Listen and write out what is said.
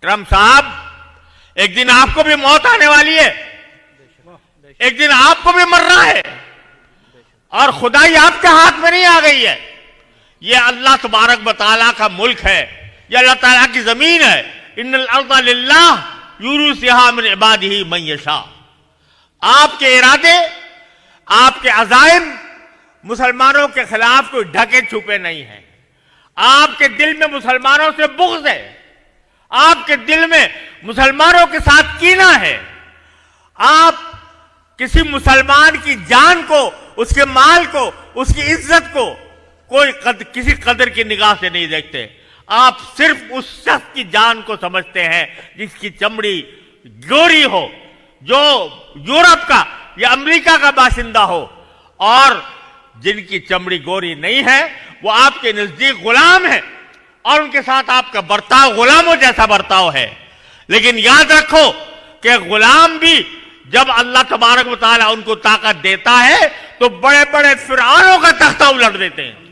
Trump साहब एक दिन आपको भी मौत आने वाली है, एक दिन आपको भी मरना है, और खुदाई आपके हाथ में नहीं आ गई है। ये अल्लाह तबारक व तआला का मुल्क है, ये अल्लाह ताला की जमीन है। इन्नल अर्ज़ लिल्लाह युरिसुहा मिन इबादिही मन यशा। आपके इरादे, आपके अज़ाइम मुसलमानों के खिलाफ कोई ढके छुपे नहीं है। आपके दिल में मुसलमानों से बुग़्ज़ है, आपके दिल में मुसलमानों के साथ कीना है। आप किसी मुसलमान की जान को, उसके माल को, उसकी इज्जत को किसी कदर की निगाह से नहीं देखते। आप सिर्फ उस शख्स की जान को समझते हैं जिसकी चमड़ी गोरी हो, जो यूरोप का या अमेरिका का बाशिंदा हो, और जिनकी चमड़ी गोरी नहीं है वो आपके नजदीक गुलाम है और उनके साथ आपका बर्ताव गुलामों जैसा बर्ताव है। लेकिन याद रखो कि गुलाम भी जब अल्लाह तबारक व तआला उनको ताकत देता है तो बड़े बड़े फिरौनों का तख्ता उलट देते हैं।